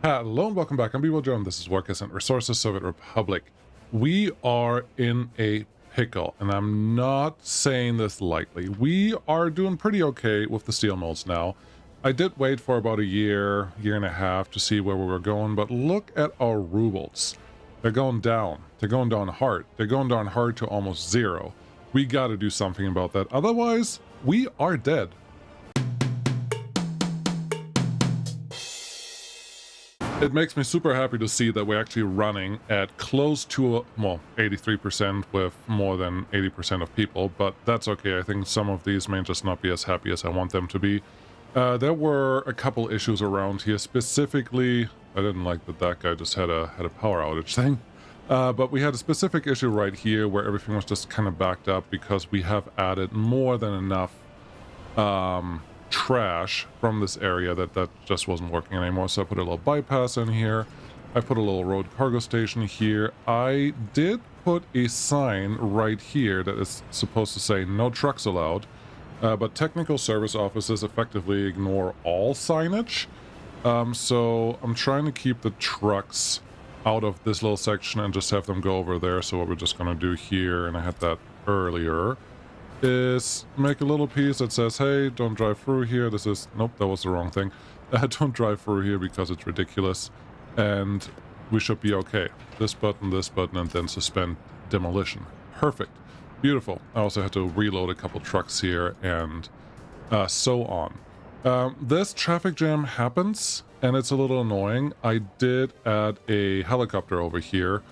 Hello and welcome back. I'm Joe, and this is Workers and Resources Soviet Republic. We are in a pickle, and I'm not saying this lightly. We are doing pretty okay with the steel mills now. I did wait for about a year and a half to see where we were going, but look at our rubles. They're going down. They're going down hard. They're going down hard to almost zero. We got to do something about that. Otherwise, we are dead. It makes me super happy to see that we're actually running at close to, well, 83% with more than 80% of people, but that's okay. I think some of these may just not be as happy as I want them to be. There were a couple issues around here. Specifically, I didn't like that guy just had a power outage thing. But we had a specific issue right here where everything was just kind of backed up because we have added more than enough trash from this area that just wasn't working anymore. So I put a little bypass in here. I put a little road cargo station here. I did put a sign right here that is supposed to say no trucks allowed, but technical service offices effectively ignore all signage. So I'm trying to keep the trucks out of this little section and just have them go over there. So what we're just going to do here, and I had that earlier, is make a little piece that says, hey, don't drive through here. This is, nope, that was the wrong thing. Don't drive through here because it's ridiculous, and we should be okay. This button, and then suspend demolition. Perfect. Beautiful. I also had to reload a couple trucks here, and so on. This traffic jam happens, and it's a little annoying. I did add a helicopter over here,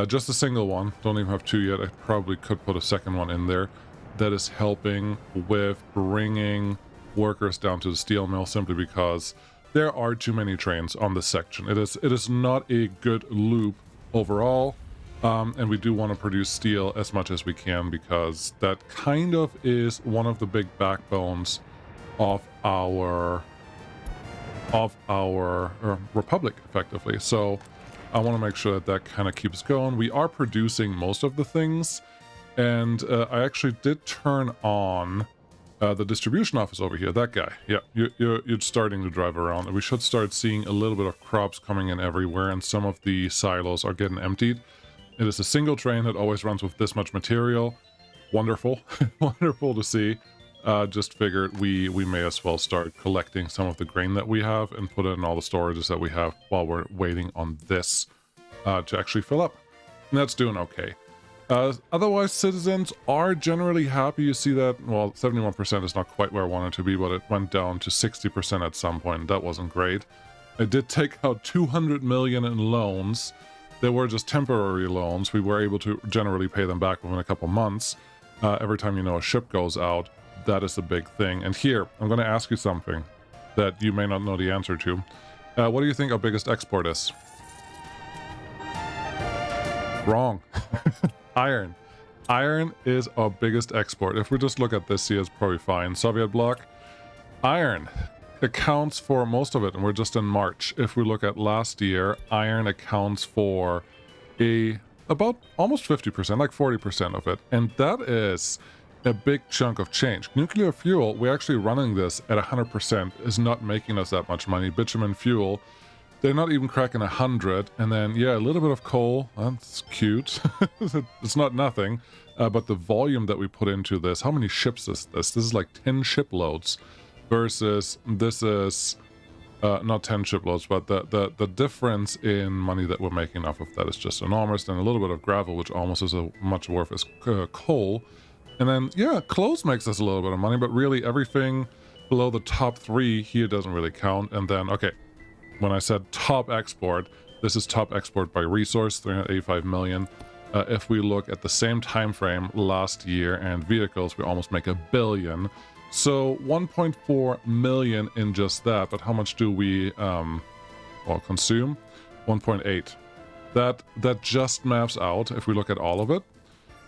just a single one. Don't even have two yet. I probably could put a second one in there. That is helping with bringing workers down to the steel mill, simply because there are too many trains on this section. It is not a good loop overall, and we do want to produce steel as much as we can because that kind of is one of the big backbones of our republic, effectively. So I want to make sure that kind of keeps going. We are producing most of the things. And I actually did turn on the distribution office over here. That guy. Yeah, you're starting to drive around. And we should start seeing a little bit of crops coming in everywhere, and some of the silos are getting emptied. It is a single train that always runs with this much material. Wonderful. Wonderful to see. Just figured we may as well start collecting some of the grain that we have and put it in all the storages that we have while we're waiting on this to actually fill up. And that's doing okay. Otherwise, citizens are generally happy. You see that, well, 71% is not quite where I wanted it to be, but it went down to 60% at some point. That wasn't great. I did take out 200 million in loans. They were just temporary loans. We were able to generally pay them back within a couple months. Every time, a ship goes out, that is a big thing. And here, I'm going to ask you something that you may not know the answer to. What do you think our biggest export is? Wrong. Iron. Iron is our biggest export. If we just look at this here, it's probably fine. Soviet bloc. Iron accounts for most of it, and we're just in March. If we look at last year, iron accounts for about almost 50%, like 40% of it. And that is a big chunk of change. Nuclear fuel, we're actually running this at 100%, is not making us that much money. Bitumen fuel, they're not even cracking 100, and then, yeah, a little bit of coal. That's cute. It's not nothing, but the volume that we put into this, how many ships is this? This is like 10 shiploads, versus this is not 10 shiploads, but the difference in money that we're making off of that is just enormous. And a little bit of gravel, which almost is as much worth as coal. And then, yeah, clothes makes us a little bit of money, but really everything below the top three here doesn't really count. And then, okay, when I said top export, this is top export by resource, 385 million. If we look at the same time frame last year and vehicles, we almost make $1 billion. So 1.4 million in just that. But how much do we consume? 1.8. That just maps out, if we look at all of it,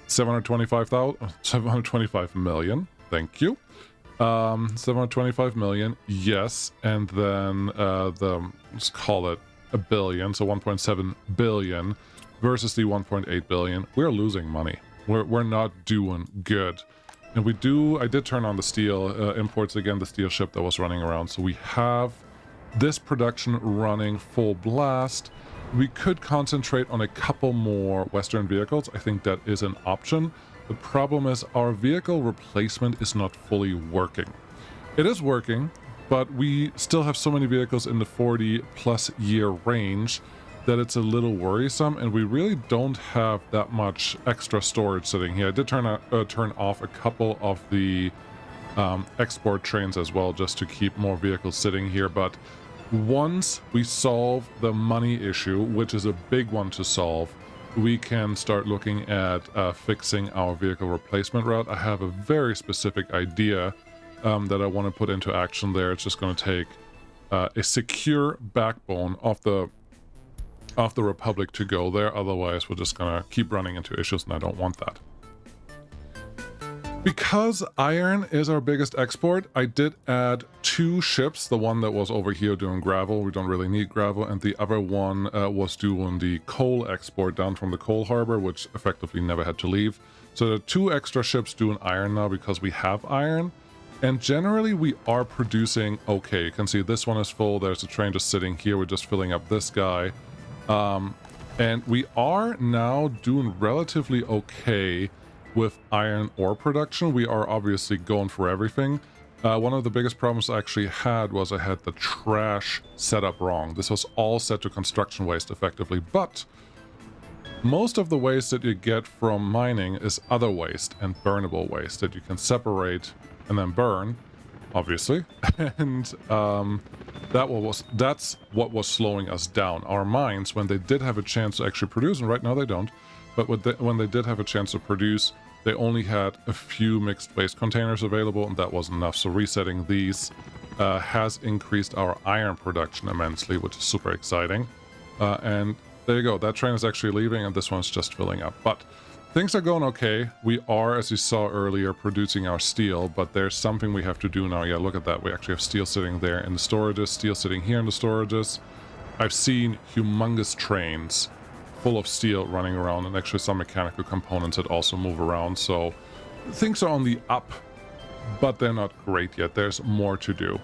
725 million. Thank you. 725 million, yes, and then let's call it $1 billion, so 1.7 billion versus the 1.8 billion. We're losing money. We're not doing good. And I did turn on the steel imports again, the steel ship that was running around, so we have this production running full blast. We could concentrate on a couple more Western vehicles. I think that is an option. The problem is our vehicle replacement is not fully working. It is working, but we still have so many vehicles in the 40+ year range that it's a little worrisome, and we really don't have that much extra storage sitting here. I did turn off a couple of the export trains as well, just to keep more vehicles sitting here. But once we solve the money issue, which is a big one to solve, we can start looking at fixing our vehicle replacement route. I have a very specific idea that I want to put into action there. It's just going to take a secure backbone of the Republic to go there. Otherwise, we're just going to keep running into issues, and I don't want that. Because iron is our biggest export, I did add 2 ships. The one that was over here doing gravel, we don't really need gravel, and the other one was doing the coal export down from the coal harbor, which effectively never had to leave. So there are 2 extra ships doing iron now because we have iron, and generally we are producing okay. You can see this one is full. There's a train just sitting here. We're just filling up this guy. And we are now doing relatively okay with iron ore production. We are obviously going for everything. One of the biggest problems I actually had was I had the trash set up wrong. This was all set to construction waste effectively, but most of the waste that you get from mining is other waste and burnable waste that you can separate and then burn, obviously. And that's what was slowing us down. Our mines, when they did have a chance to actually produce, and right now they don't, but when they did have a chance to produce, they only had a few mixed waste containers available, and that wasn't enough. So resetting these has increased our iron production immensely, which is super exciting. And there you go. That train is actually leaving, and this one's just filling up. But things are going okay. We are, as you saw earlier, producing our steel, but there's something we have to do now. Yeah, look at that. We actually have steel sitting there in the storages, steel sitting here in the storages. I've seen humongous trains full of steel running around, and actually some mechanical components that also move around. So things are on the up, but they're not great yet. There's more to do.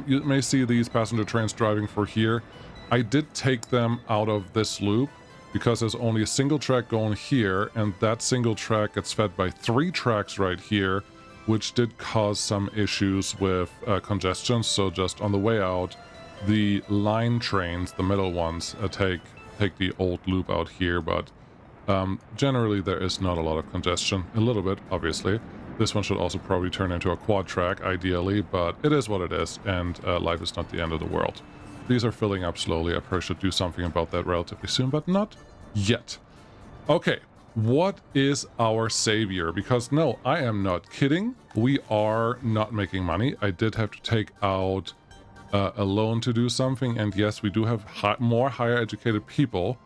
You may see these passenger trains driving for here. I did take them out of this loop because there's only a single track going here, and that single track gets fed by 3 tracks right here, which did cause some issues with congestion. So just on the way out, the line trains, the middle ones, take the old loop out here, but generally there is not a lot of congestion. A little bit, obviously. This one should also probably turn into a quad track, ideally, but it is what it is, and life is not the end of the world. These are filling up slowly. I probably should do something about that relatively soon, but not yet. Okay, what is our savior? Because no, I am not kidding. We are not making money. I did have to take out a loan to do something, and yes, we do have more higher educated people.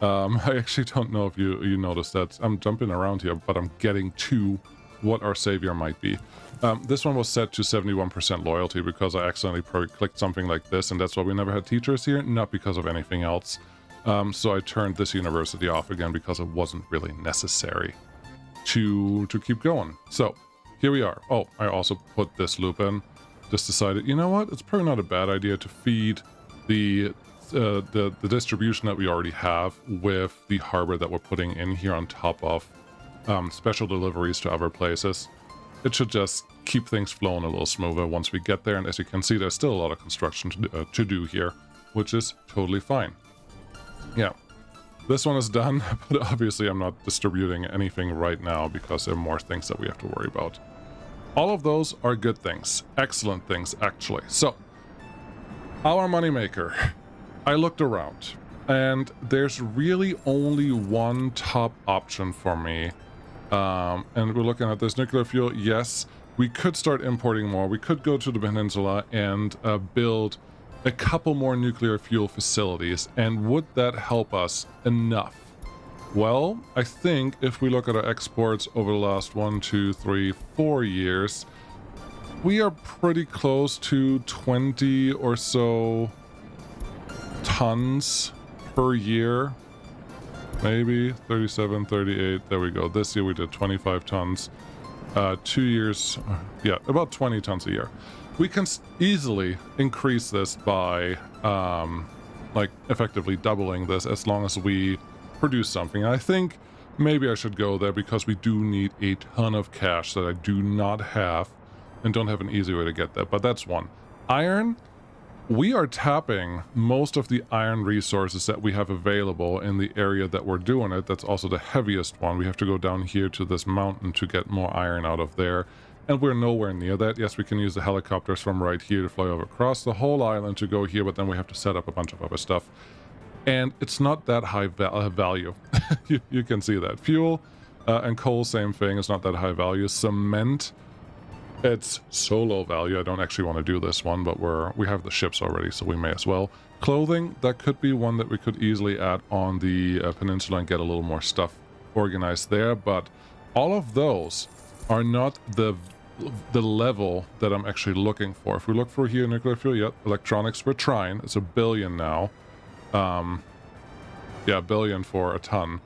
I actually don't know if you noticed that. I'm jumping around here, but I'm getting to what our savior might be. This one was set to 71% loyalty because I accidentally probably clicked something like this, and that's why we never had teachers here, not because of anything else. So I turned this university off again because it wasn't really necessary to keep going. So here we are. Oh, I also put this loop in. Just decided, you know what, it's probably not a bad idea to feed the distribution that we already have with the harbor that we're putting in here on top of special deliveries to other places. It should just keep things flowing a little smoother once we get there, and as you can see, there's still a lot of construction to do here, which is totally fine. Yeah, this one is done, but obviously I'm not distributing anything right now because there are more things that we have to worry about. All of those are good things. Excellent things, actually. So, our moneymaker. I looked around, and there's really only one top option for me. And we're looking at this nuclear fuel. Yes, we could start importing more. We could go to the peninsula and build a couple more nuclear fuel facilities. And would that help us enough? Well, I think if we look at our exports over the last 1, 2, 3, 4 years, we are pretty close to 20 or so tons per year. Maybe 37, 38. There we go. This year we did 25 tons. 2 years, yeah, about 20 tons a year. we can easily increase this by like effectively doubling this as long as we produce something. I think maybe I should go there because we do need a ton of cash that I do not have and don't have an easy way to get that, but that's one. Iron, we are tapping most of the iron resources that we have available in the area that we're doing it. That's also the heaviest one. We have to go down here to this mountain to get more iron out of there, and we're nowhere near that. Yes, we can use the helicopters from right here to fly over across the whole island to go here, but then we have to set up a bunch of other stuff, and it's not that high value. You can see that. Fuel and coal, same thing. It's not that high value. Cement, it's so low value. I don't actually want to do this one, but we have the ships already, so we may as well. Clothing, that could be one that we could easily add on the peninsula and get a little more stuff organized there, but all of those are not the level that I'm actually looking for. If we look for here, nuclear fuel, yep, electronics, we're trying. It's $1 billion now. Yeah, $1 billion for a ton.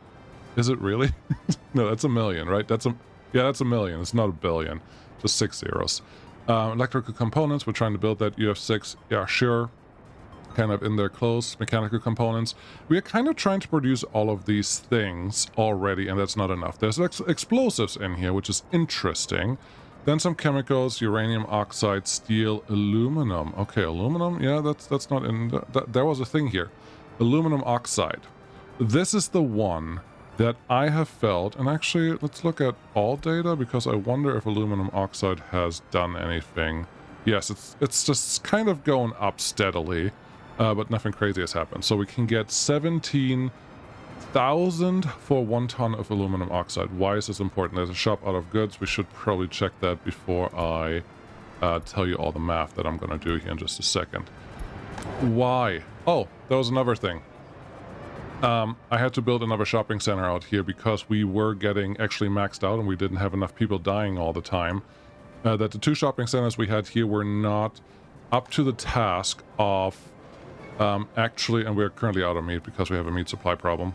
Is it really? No, that's $1 million, right? That's $1 million. It's not $1 billion. Just 6 zeros. Electrical components, we're trying to build that. UF6, yeah, sure. Kind of in there close. Mechanical components. We are kind of trying to produce all of these things already, and that's not enough. There's explosives in here, which is interesting. Then some chemicals, uranium oxide, steel, aluminum. Okay, aluminum, yeah, that's not in... There was a thing here. Aluminum oxide. This is the one that I have felt, and actually let's look at all data because I wonder if aluminum oxide has done anything. Yes, it's just kind of going up steadily, but nothing crazy has happened. So we can get 17,000 for 1 ton of aluminum oxide. Why is this important? There's a shop out of goods. We should probably check that before I tell you all the math that I'm going to do here in just a second. Why? Oh, that was another thing. I had to build another shopping center out here because we were getting actually maxed out and we didn't have enough people dying all the time. That the 2 shopping centers we had here were not up to the task of actually, and we're currently out of meat because we have a meat supply problem.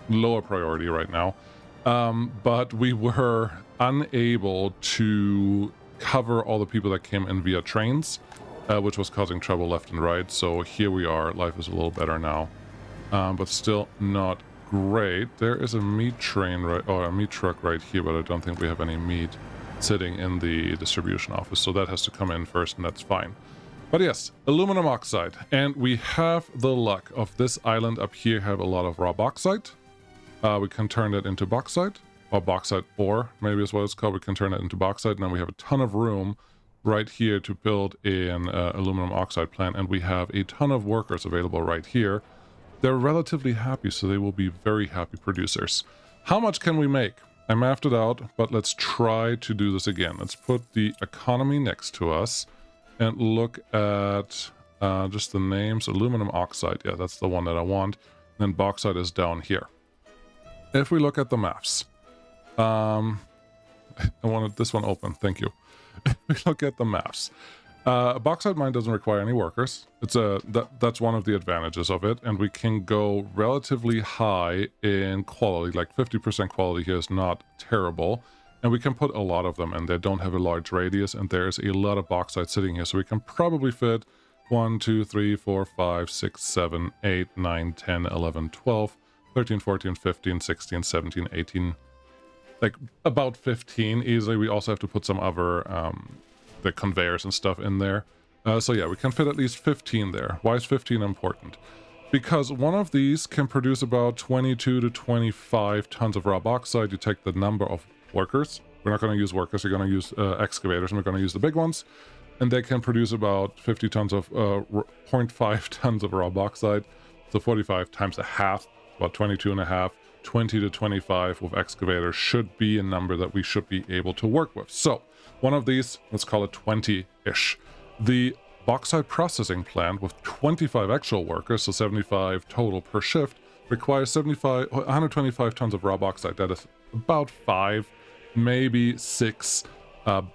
Lower priority right now. But we were unable to cover all the people that came in via trains, which was causing trouble left and right. So here we are. Life is a little better now. But still not great. There is a meat train right, or a meat truck right here, but I don't think we have any meat sitting in the distribution office, so that has to come in first, and that's fine. But yes, aluminum oxide, and we have the luck of this island up here have a lot of raw bauxite. We can turn it into bauxite, or bauxite ore, maybe is what it's called. We can turn it into bauxite, and then we have a ton of room right here to build an aluminum oxide plant, and we have a ton of workers available right here. They're relatively happy, so they will be very happy producers. How much can we make? I mapped it out, but let's try to do this again. Let's put the economy next to us and look at just the names. Aluminum oxide, yeah, that's the one that I want. And then bauxite is down here. If we look at the maps, I wanted this one open, thank you. If we look at the maps, a bauxite mine doesn't require any workers. That's one of the advantages of it, and we can go relatively high in quality, like 50% quality here is not terrible, and we can put a lot of them, and they don't have a large radius, and there's a lot of bauxite sitting here, so we can probably fit 1, 2, 3, 4, 5, 6, 7, 8, 9, 10, 11, 12, 13, 14, 15, 16, 17, 18, like about 15 easily. We also have to put some other the conveyors and stuff in there. So yeah, we can fit at least 15 there. Why is 15 important? Because one of these can produce about 22 to 25 tons of raw bauxite. You take the number of workers. We're not going to use workers. We're going to use excavators, and we're going to use the big ones. And they can produce about 50 tons of 0.5 tons of raw bauxite. So 45 times a half, about 22 and a half. 20 to 25 with excavators should be a number that we should be able to work with. So one of these, let's call it 20-ish. The bauxite processing plant with 25 actual workers, so 75 total per shift, requires 125 tons of raw bauxite. That is about 5, maybe 6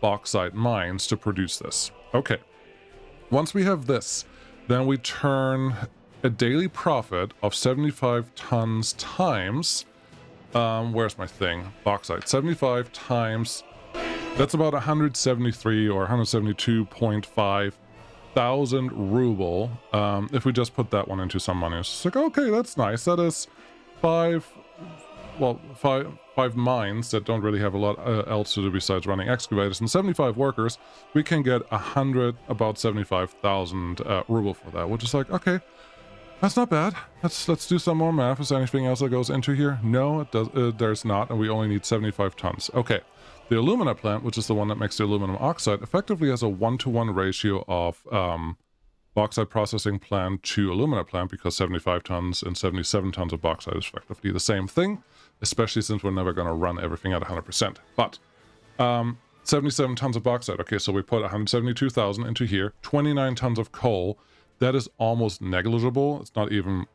bauxite mines to produce this. Okay, once we have this, then we turn a daily profit of 75 tons times, where's my thing? Bauxite. 75 times That's about 173 or 172.5 thousand ruble. If we just put that one into some money, it's like, okay, that's nice. That is five mines that don't really have a lot else to do besides running excavators, and 75 workers. We can get about 75,000 ruble for that, which is like, okay, that's not bad. Let's do some more math. Is there anything else that goes into here? No, it does. There's not, and we only need 75 tons. Okay. The alumina plant, which is the one that makes the aluminum oxide, effectively has a 1-to-1 ratio of bauxite processing plant to alumina plant, because 75 tons and 77 tons of bauxite is effectively the same thing, especially since we're never going to run everything at 100%. But 77 tons of bauxite. Okay, so we put 172,000 into here, 29 tons of coal. That is almost negligible. It's not even,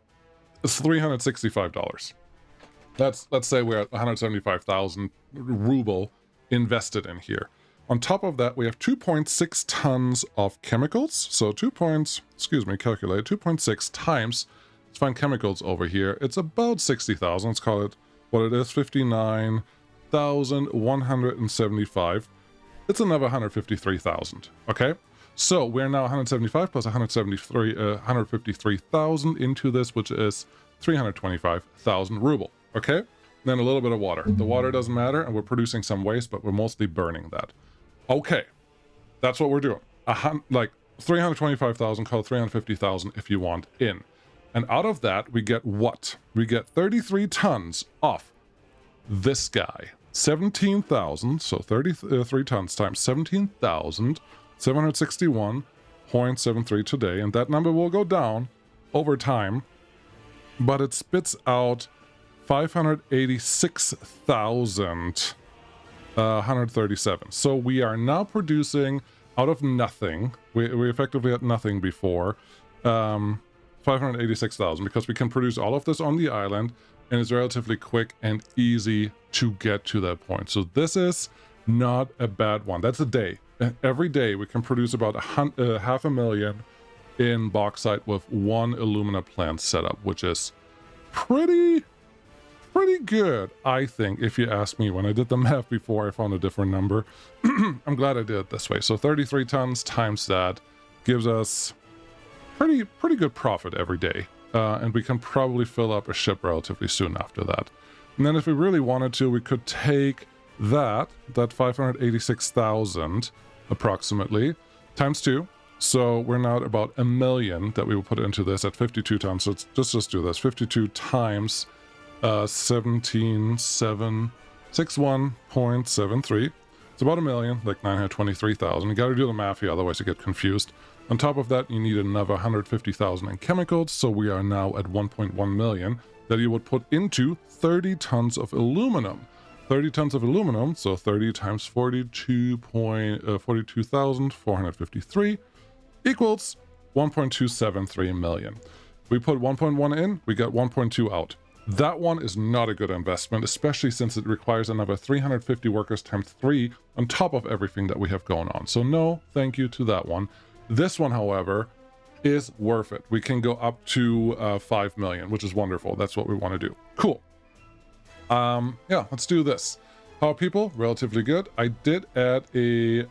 it's $365. Let's say we're at 175,000 ruble invested in here. On top of that, we have 2.6 tons of chemicals. So 2.6 times, let's find chemicals over here. It's about 60,000. Let's call it what it is, 59,175. It's another 153,000. Okay. So we're now 175 plus 153,000 into this, which is 325,000 ruble. Okay. Then a little bit of water. The water doesn't matter, and we're producing some waste, but we're mostly burning that. Okay, that's what we're doing. Like 325,000, call it 350,000 if you want in. And out of that, we get what? We get 33 tons of this guy. 17,000, so 33 tons times 17,761.73 today. And that number will go down over time, but it spits out 586,137. So we are now producing out of nothing. We effectively had nothing before. 586,000, because we can produce all of this on the island, and it's relatively quick and easy to get to that point. So this is not a bad one. That's a day. Every day we can produce about 500,000 in bauxite with one alumina plant setup, which is pretty good, I think, if you ask me. When I did the math before, I found a different number. I'm glad I did it this way. So 33 tons times that gives us pretty good profit every day. And we can probably fill up a ship relatively soon after that. And then if we really wanted to, we could take that 586,000 approximately times 2. So we're now at about 1 million that we will put into this at 52 tons. So let's just do this. 52 times 17,761.73. It's about 1 million, like 923,000. You got to do the math here, otherwise you get confused. On top of that, you need another 150,000 in chemicals. So we are now at 1.1 million that you would put into 30 tons of aluminum. 30 tons of aluminum, so 30 times 42,453 equals 1.273 million. We put 1.1 in, we get 1.2 out. That one is not a good investment, especially since it requires another 350 workers times 3 on top of everything that we have going on. So no, thank you to that one. This one, however, is worth it. We can go up to 5 million, which is wonderful. That's what we want to do. Cool. Yeah, let's do this. How are people? Relatively good. I did add a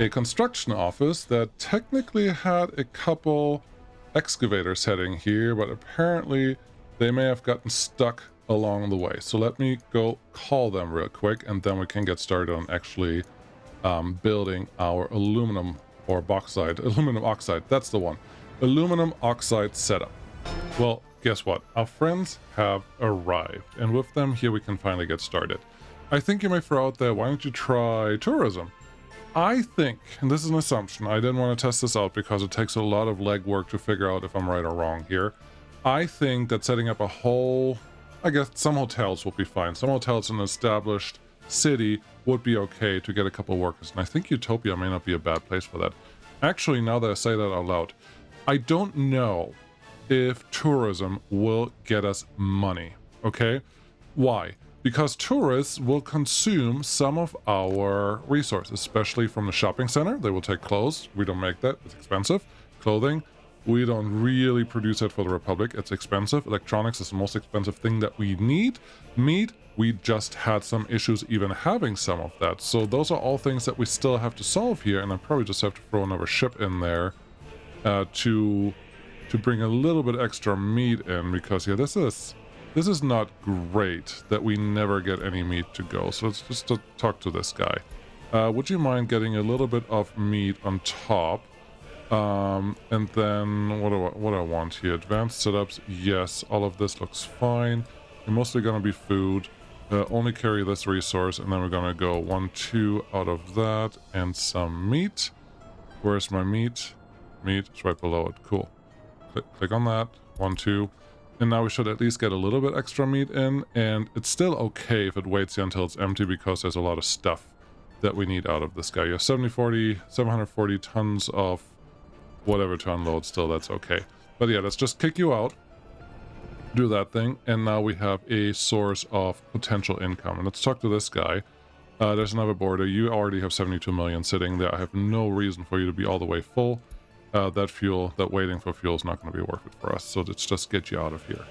construction office that technically had a couple excavators heading here, but apparently they may have gotten stuck along the way. So let me go call them real quick, and then we can get started on actually building our aluminum or bauxite, aluminum oxide. That's the one. Aluminum oxide setup. Well, guess what? Our friends have arrived, and with them here we can finally get started. I think you may throw out there, why don't you try tourism? I think, and this is an assumption, I didn't want to test this out because it takes a lot of legwork to figure out if I'm right or wrong here. I think that setting up a whole, I guess some hotels will be fine. Some hotels in an established city would be okay to get a couple workers. And I think Utopia may not be a bad place for that. Actually, now that I say that out loud, I don't know if tourism will get us money, okay? Why? Because tourists will consume some of our resources, especially from the shopping center. They will take clothes. We don't make that. It's expensive. Clothing. We don't really produce it for the Republic. It's expensive. Electronics is the most expensive thing that we need. Meat, we just had some issues even having some of that. So those are all things that we still have to solve here, and I probably just have to throw another ship in there to bring a little bit extra meat in, because yeah, this is not great that we never get any meat to go. So let's just talk to this guy. Would you mind getting a little bit of meat on top? And then what do I want here? Advanced setups, yes, all of this looks fine. We're mostly gonna be food. Only carry this resource, and then we're gonna go 1, 2 out of that, and some meat. Where's my meat? Meat is right below it. Cool. Click on that. 1, 2. And now we should at least get a little bit extra meat in, and it's still okay if it waits here until it's empty, because there's a lot of stuff that we need out of this guy. You have 740 tons of whatever to unload still, that's okay. But yeah, let's just kick you out, do that thing, and now we have a source of potential income. And let's talk to this guy. There's another border. You already have 72 million sitting there. I have no reason for you to be all the way full. That waiting for fuel is not going to be worth it for us, so let's just get you out of here.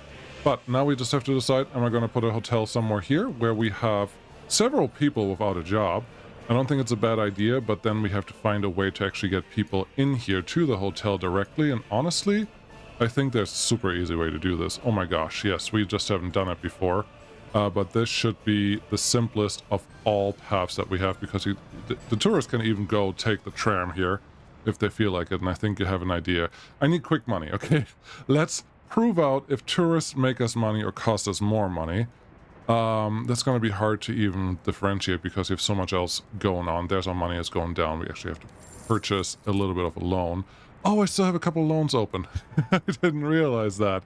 But now we just have to decide, am I going to put a hotel somewhere here where we have several people without a job? I don't think it's a bad idea, but then we have to find a way to actually get people in here to the hotel directly, and honestly, I think there's a super easy way to do this. Oh my gosh, yes, we just haven't done it before, but this should be the simplest of all paths that we have, because the tourists can even go take the tram here if they feel like it, and I think you have an idea. I need quick money, okay? Let's prove out if tourists make us money or cost us more money. That's going to be hard to even differentiate, because we have so much else going on. There's our money is going down. We actually have to purchase a little bit of a loan. Oh, I still have a couple loans open. I didn't realize that.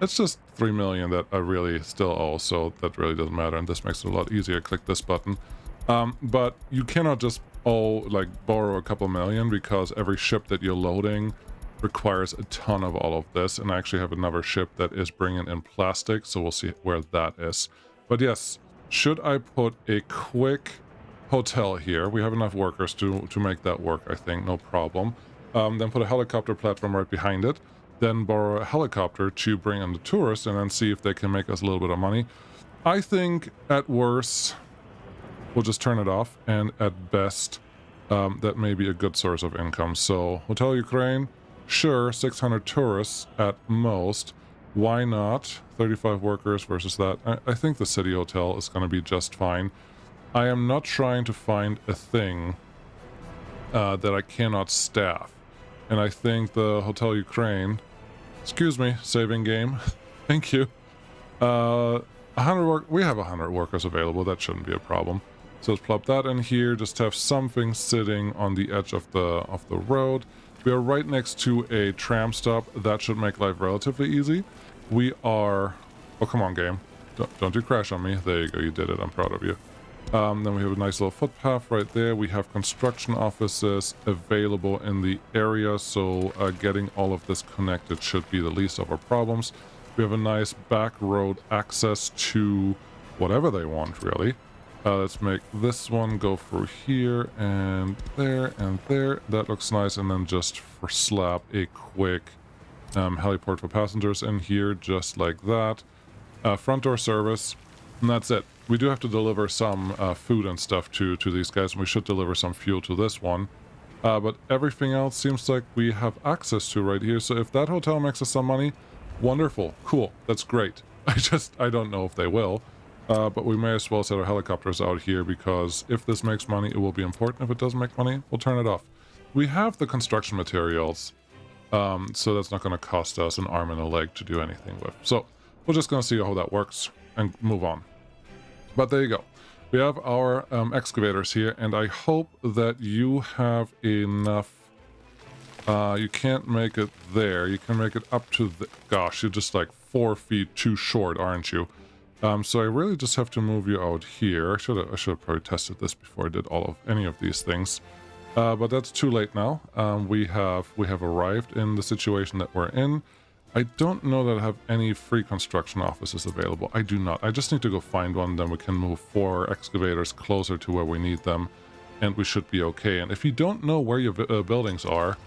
It's just 3 million that I really still owe, so that really doesn't matter, and this makes it a lot easier. Click this button. But you cannot just borrow a couple million, because every ship that you're loading requires a ton of all of this, and I actually have another ship that is bringing in plastic, so we'll see where that is. But yes, should I put a quick hotel here? We have enough workers to make that work, I think, no problem. Then put a helicopter platform right behind it, then borrow a helicopter to bring in the tourists, and then see if they can make us a little bit of money. I think at worst we'll just turn it off, and at best that may be a good source of income. So Hotel Ukraine, sure, 600 tourists at most. Why not? 35 workers versus that. I think the city hotel is going to be just fine. I am not trying to find a thing that I cannot staff. And I think the Hotel Ukraine... Excuse me, saving game. Thank you. 100 we have 100 workers available. That shouldn't be a problem. So let's plop that in here. Just have something sitting on the edge of the road. We are right next to a tram stop. That should make life relatively easy. We are... Oh, come on, game. Don't you crash on me. There you go. You did it. I'm proud of you. Then we have a nice little footpath right there. We have construction offices available in the area, so getting all of this connected should be the least of our problems. We have a nice back road access to whatever they want, really. Let's make this one go through here and there and there. That looks nice. And then just slap a quick heliport for passengers in here, just like that. Front door service, and that's it. We do have to deliver some food and stuff to these guys, and we should deliver some fuel to this one. But everything else seems like we have access to right here. So if that hotel makes us some money, wonderful, cool, that's great. I don't know if they will. But we may as well set our helicopters out here, because if this makes money, it will be important. If it doesn't make money, we'll turn it off. We have the construction materials, so that's not going to cost us an arm and a leg to do anything with. So we're just going to see how that works and move on. But there you go. We have our excavators here, and I hope that you have enough. You can't make it there. You can make it up to the... Gosh, you're just like 4 feet too short, aren't you? So I really just have to move you out here. I should have probably tested this before I did any of these things. But that's too late now. We have arrived in the situation that we're in. I don't know that I have any free construction offices available. I do not. I just need to go find one, then we can move 4 excavators closer to where we need them, and we should be okay. And if you don't know where your buildings are,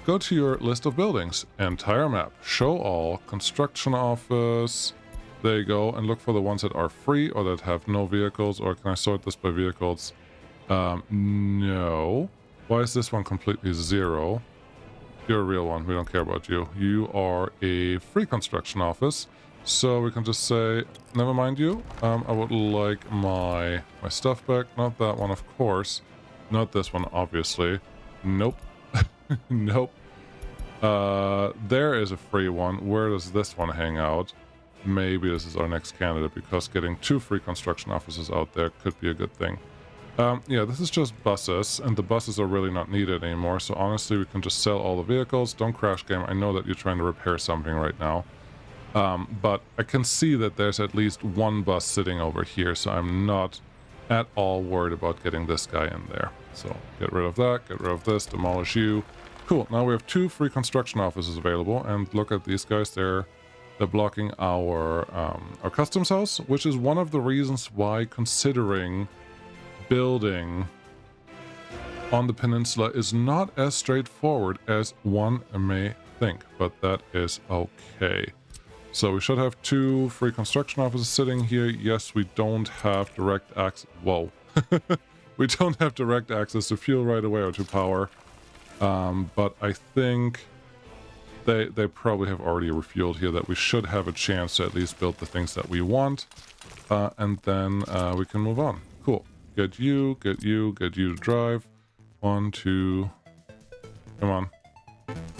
go to your list of buildings, entire map, show all, construction office. There you go, and look for the ones that are free or that have no vehicles. Or can I sort this by vehicles? No. Why is this one completely 0? You're a real one. We don't care about you. You are a free construction office. So we can just say, never mind you. I would like my stuff back. Not that one, of course. Not this one, obviously. Nope. Nope. There is a free one. Where does this one hang out? Maybe this is our next candidate, because getting 2 free construction offices out there could be a good thing. Yeah, this is just buses, and the buses are really not needed anymore, so honestly we can just sell all the vehicles. Don't crash, game. I know that you're trying to repair something right now. But I can see that there's at least one bus sitting over here, so I'm not at all worried about getting this guy in there. So get rid of that, get rid of this, demolish you. Cool, now we have 2 free construction offices available, and look at these guys. They're blocking our customs house, which is one of the reasons why considering building on the peninsula is not as straightforward as one may think, but that is okay. So we should have 2 free construction offices sitting here. Yes, we don't have direct access. Whoa. We don't have direct access to fuel right away or to power. But I think they probably have already refueled here, that we should have a chance to at least build the things that we want. And then we can move on. Cool. Get you to drive. 1, 2. Come on.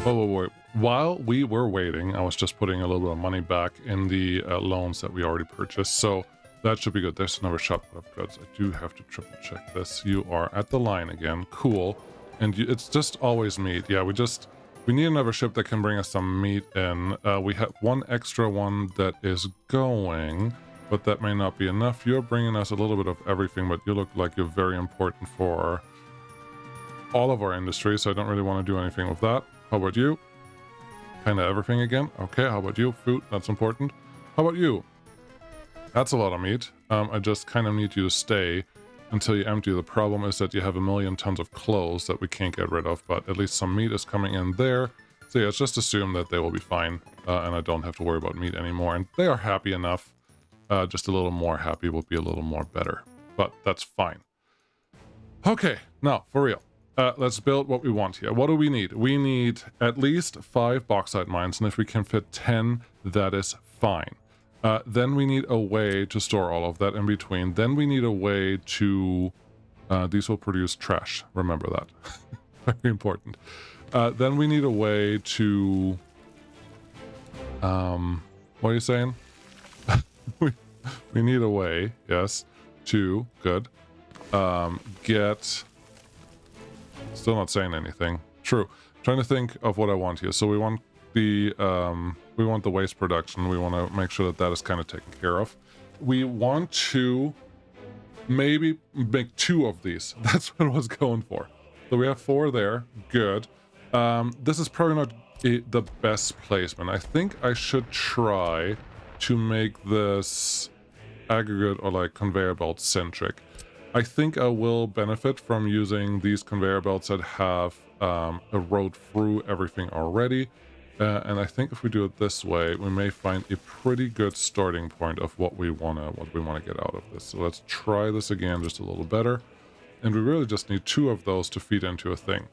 Whoa. While we were waiting, I was just putting a little bit of money back in the loans that we already purchased. So that should be good. There's another shop of goods. I do have to triple check this. You are at the line again. Cool. And it's just always meat. Yeah, we need another ship that can bring us some meat in. We have 1 extra one that is going, but that may not be enough. You're bringing us a little bit of everything, but you look like you're very important for all of our industries, so I don't really want to do anything with that. How about you? Kind of everything again. Okay, how about you? Food, that's important. How about you? That's a lot of meat. I just kind of need you to stay until you empty. The problem is that you have 1,000,000 tons of clothes that we can't get rid of, but at least some meat is coming in there. So yeah, it's just assume that they will be fine, and I don't have to worry about meat anymore. And they are happy enough. Just a little more happy would be a little more better, but that's fine. Okay, now for real. Let's build what we want here. What do we need? We need at least 5 bauxite mines, and if we can fit 10, that is fine. Then we need a way to store all of that in between. Then we need a way to... these will produce trash. Remember that. Very important. Then we need a way to... what are you saying? we need a way, yes, to... Good. Get... Still not saying anything. True. Trying to think of what I want here. So we want the waste production. We want to make sure that that is kind of taken care of. We want to maybe make 2 of these. That's what I was going for. So we have 4 there. Good. This is probably not the best placement. I think I should try to make this aggregate or like conveyor belt centric. I think I will benefit from using these conveyor belts that have a road through everything already. And I think if we do it this way, we may find a pretty good starting point of what we wanna get out of this. So let's try this again just a little better. And we really just need 2 of those to feed into a thing.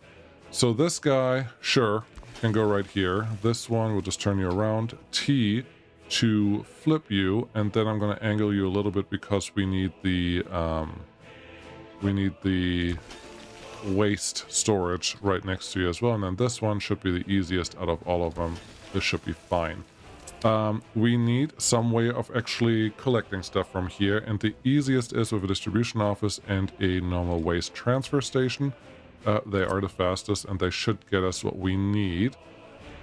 So this guy, sure, can go right here. This one will just turn you around. T to flip you, and then I'm gonna angle you a little bit because we need the waste storage right next to you as well. And then this one should be the easiest out of all of them. This should be fine. We need some way of actually collecting stuff from here, and the easiest is with a distribution office and a normal waste transfer station. They are the fastest, and they should get us what we need.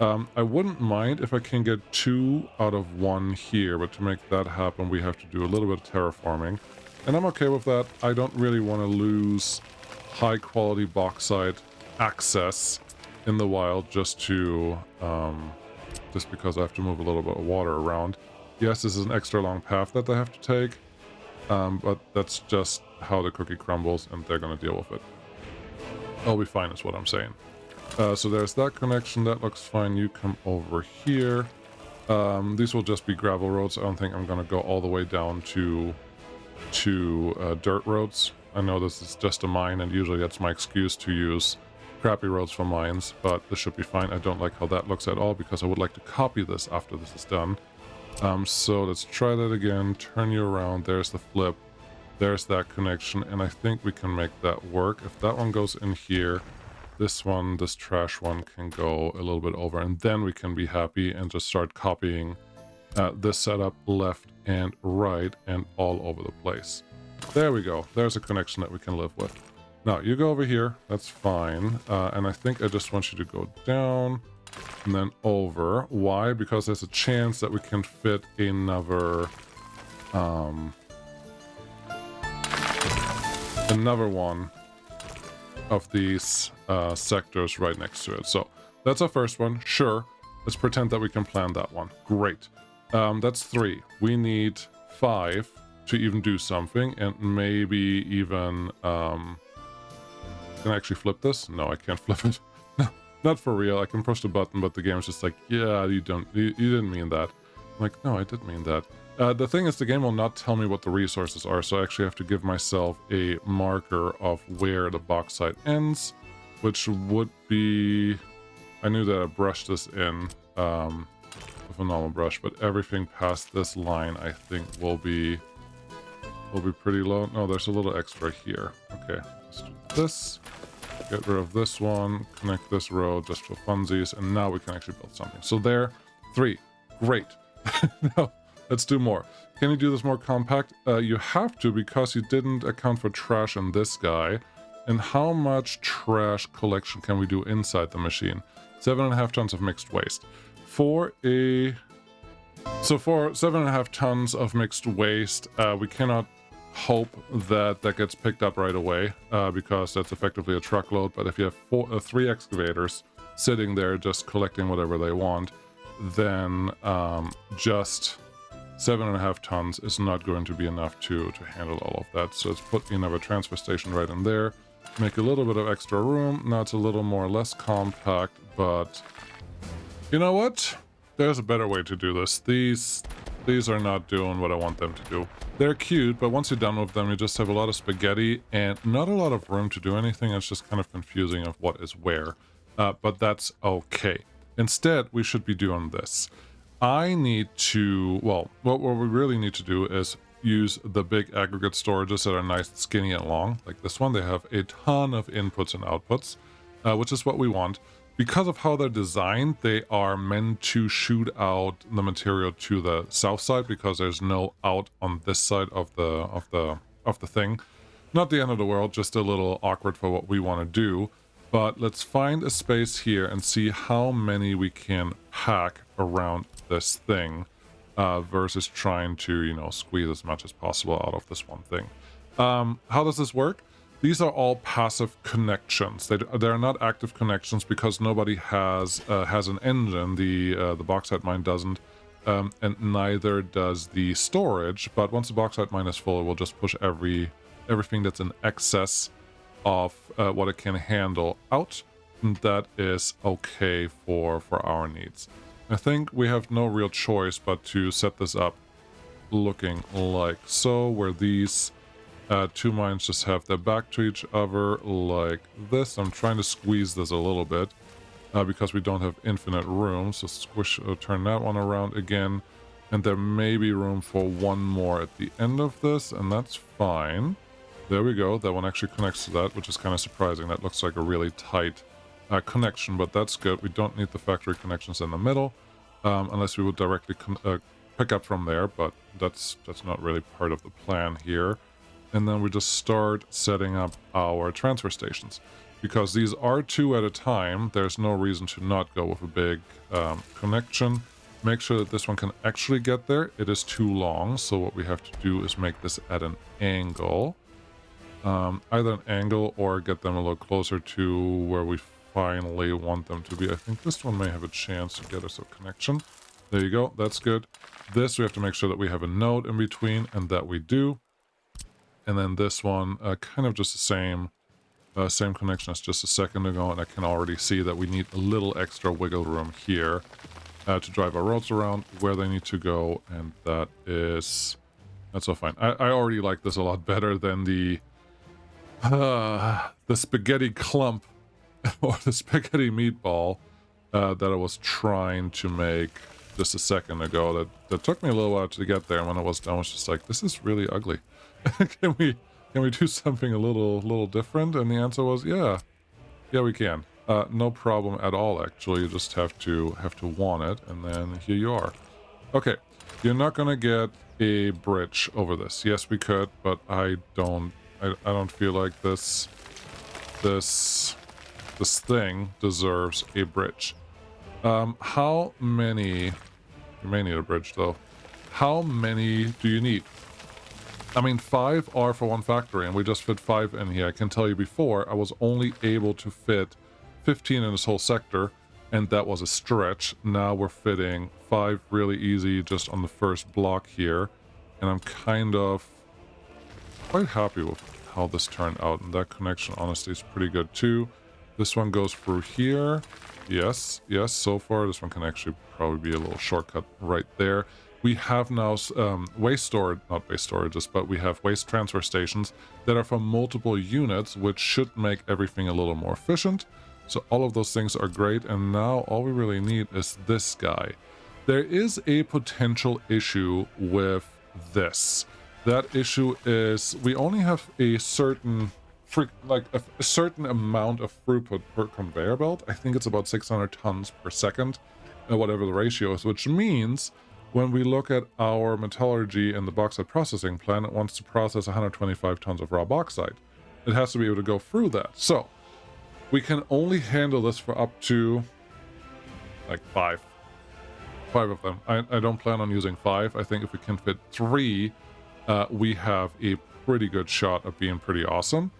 I wouldn't mind if I can get 2 out of 1 here, but to make that happen we have to do a little bit of terraforming. And I'm okay with that. I don't really want to lose high quality bauxite access in the wild just because I have to move a little bit of water around. Yes, this is an extra long path that I have to take, but that's just how the cookie crumbles, and they're going to deal with it. I'll be fine is what I'm saying. So there's that connection. That looks fine. You come over here. These will just be gravel roads. I don't think I'm going to go all the way down to dirt roads. I know this is just a mine, and usually that's my excuse to use crappy roads for mines, but this should be fine. I don't like how that looks at all because I would like to copy this after this is done. So let's try that again. Turn you around. There's the flip. There's that connection, and I think we can make that work. If that one goes in here, this one, this trash one, can go a little bit over, and then we can be happy and just start copying this setup left and right and all over the place. There we go. There's a connection that we can live with. Now, you go over here. That's fine. And I think I just want you to go down and then over. Why? Because there's a chance that we can fit another one of these sectors right next to it. So that's our first one. Sure. Let's pretend that we can plan that one. Great. That's 3. We need 5 to even do something, and maybe even can I actually flip this? No, I can't flip it. No, not for real. I can push the button, but the game is just like, yeah, you didn't mean that. I'm like, no, I did mean that. The thing is, the game will not tell me what the resources are, so I actually have to give myself a marker of where the bauxite ends, which would be... I knew that I brushed this in with a normal brush, but everything past this line, I think, will be pretty low. No, there's a little extra here. Okay, let's do this. Get rid of this one. Connect this road just for funsies, and now we can actually build something. So there, 3. Great. Now, let's do more. Can you do this more compact? You have to, because you didn't account for trash in this guy. And how much trash collection can we do inside the machine? 7.5 tons of mixed waste. For 7.5 tons of mixed waste, we cannot hope that that gets picked up right away, because that's effectively a truckload. But if you have 3 excavators sitting there just collecting whatever they want, then just 7.5 tons is not going to be enough to handle all of that. So let's put another transfer station right in there, make a little bit of extra room. Now it's a little more less compact, but you know what? There's a better way to do this. These are not doing what I want them to do. They're cute, but once you're done with them, you just have a lot of spaghetti and not a lot of room to do anything. It's just kind of confusing of what is where, but that's okay. Instead, we should be doing this. I need to, well, what we really need to do is use the big aggregate storages that are nice, skinny, and long. Like this one, they have a ton of inputs and outputs, which is what we want. Because of how they're designed, they are meant to shoot out the material to the south side, because there's no out on this side of the thing. Not the end of the world, just a little awkward for what we want to do. But let's find a space here and see how many we can pack around this thing, versus trying to, you know, squeeze as much as possible out of this one thing. How does this work? These are all passive connections. They're not active connections because nobody has an engine. The bauxite mine doesn't, and neither does the storage. But once the bauxite mine is full, it will just push everything that's in excess of what it can handle out. And that is okay for our needs. I think we have no real choice but to set this up looking like so, where these 2 mines just have their back to each other like this. I'm trying to squeeze this a little bit because we don't have infinite room. So turn that one around again, and there may be room for one more at the end of this, and that's fine. There we go. That one actually connects to that, which is kind of surprising. That looks like a really tight connection, but that's good. We don't need the factory connections in the middle, unless we would directly pick up from there, but that's not really part of the plan here. And then we just start setting up our transfer stations. Because these are 2 at a time, there's no reason to not go with a big connection. Make sure that this one can actually get there. It is too long, so what we have to do is make this at an angle. Either an angle or get them a little closer to where we finally want them to be. I think this one may have a chance to get us a connection. There you go, that's good. This, we have to make sure that we have a node in between, and that we do. And then this one, kind of just the same. Same connection as just a second ago, and I can already see that we need a little extra wiggle room here to drive our roads around where they need to go, and that's all fine. I already like this a lot better than the spaghetti clump or the spaghetti meatball that I was trying to make just a second ago. That took me a little while to get there, and when I was done, I was just like, this is really ugly. Can we do something a little different? And the answer was, yeah, we can. No problem at all, actually. You just have to want it, and then here you are. Okay, you're not gonna get a bridge over this. Yes, we could, but I don't feel like this thing deserves a bridge. How many? You may need a bridge though. How many do you need? I mean, 5 are for one factory, and we just fit 5 in here. I can tell you before, I was only able to fit 15 in this whole sector, and that was a stretch. Now we're fitting 5 really easy just on the first block here, and I'm kind of quite happy with how this turned out, and that connection honestly is pretty good too. This one goes through here. Yes, so far this one can actually probably be a little shortcut right there. We have now not waste storages, but we have waste transfer stations that are for multiple units, which should make everything a little more efficient. So all of those things are great, and now all we really need is this guy. There is a potential issue with this. That issue is we only have a certain a certain amount of throughput per conveyor belt. I think it's about 600 tons per second, whatever the ratio is, which means when we look at our metallurgy in the bauxite processing plant, it wants to process 125 tons of raw bauxite. It has to be able to go through that. So we can only handle this for up to like 5 of them. I don't plan on using 5. I think if we can fit 3, we have a pretty good shot of being pretty awesome.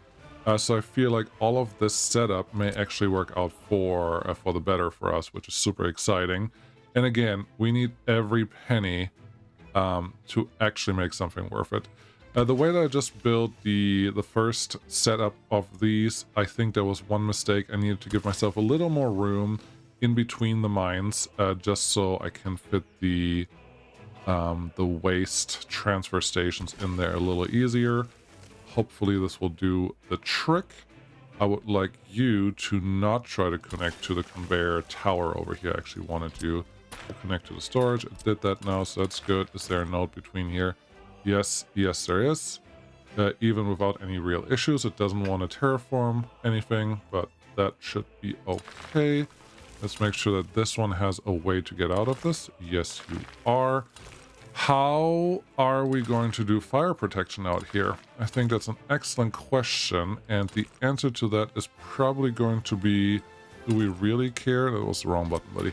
So I feel like all of this setup may actually work out for the better for us, which is super exciting. And again, we need every penny to actually make something worth it. The way that I just built the first setup of these, I think there was one mistake. I needed to give myself a little more room in between the mines, just so I can fit the waste transfer stations in there a little easier. Hopefully this will do the trick. I would like you to not try to connect to the conveyor tower over here. I actually wanted you to connect to the storage. It did that now, so that's good. Is there a node between here? Yes, there is. Even without any real issues, it doesn't want to terraform anything, but that should be okay. Let's make sure that this one has a way to get out of this. Yes, you are. How are we going to do fire protection out here? I think that's an excellent question, and the answer to that is probably going to be, do we really care? That was the wrong button, buddy.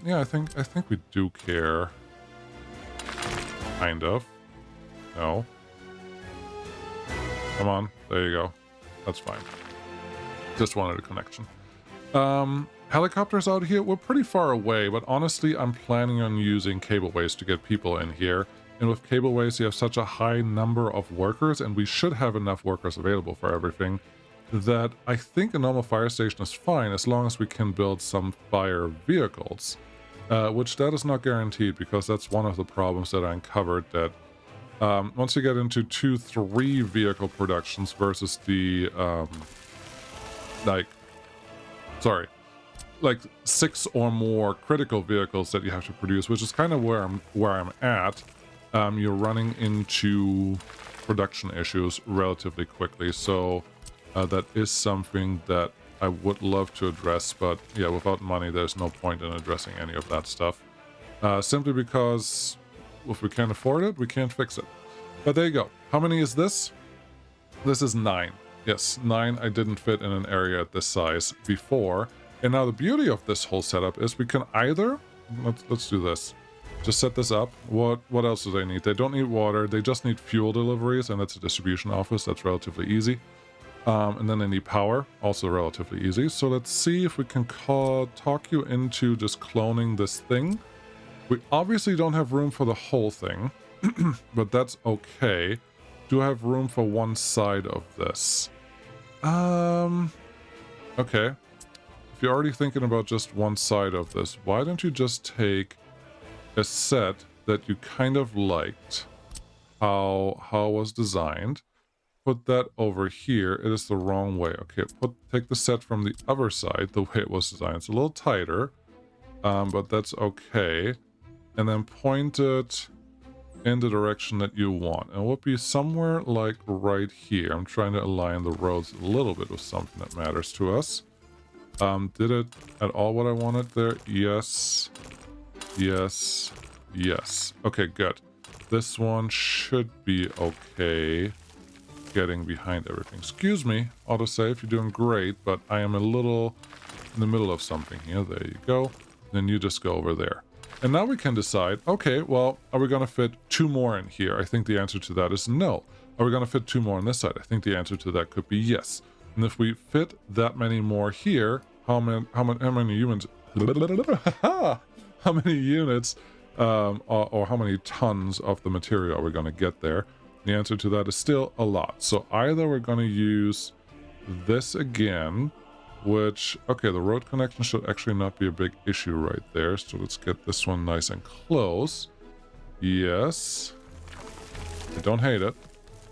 Yeah, I think we do care. Kind of. No. Come on, there you go. That's fine. Just wanted a connection. Helicopters out here, we're pretty far away, but honestly, I'm planning on using cableways to get people in here. And with cableways, you have such a high number of workers, and we should have enough workers available for everything, that I think a normal fire station is fine as long as we can build some fire vehicles, which that is not guaranteed, because that's one of the problems that I uncovered, that once you get into 2-3 vehicle productions versus the like 6 or more critical vehicles that you have to produce, which is kind of where I'm at, you're running into production issues relatively quickly. So that is something that I would love to address, but yeah, without money there's no point in addressing any of that stuff, simply because if we can't afford it, we can't fix it. But there you go. How many is this? This is 9. Yes, 9. I didn't fit in an area at this size before. And now the beauty of this whole setup is we can either, let's do this. Just set this up. What else do they need? They don't need water. They just need fuel deliveries, and that's a distribution office. That's relatively easy. And then they need power, also relatively easy. So let's see if we can talk you into just cloning this thing. We obviously don't have room for the whole thing, but that's okay. Do I have room for one side of this? Okay. If you're already thinking about just one side of this, why don't you just take a set that you kind of liked, how it was designed, put that over here. It is the wrong way. Okay, take the set from the other side, the way it was designed. It's a little tighter, but that's okay. And then point it in the direction that you want. And it will be somewhere like right here. I'm trying to align the roads a little bit with something that matters to us. Did it at all what I wanted there? Yes. Yes. Yes. Okay, good. This one should be okay getting behind everything. Excuse me, autosave, you're doing great, but I am a little in the middle of something here. There you go. Then you just go over there. And now we can decide, okay, well, are we going to fit 2 more in here? I think the answer to that is no. Are we going to fit 2 more on this side? I think the answer to that could be yes. And if we fit that many more here, how many humans... how many units or how many tons of the material are we going to get there? The answer to that is still a lot. So either we're going to use this again, which, okay, the road connection should actually not be a big issue right there. So let's get this one nice and close. Yes. I don't hate it.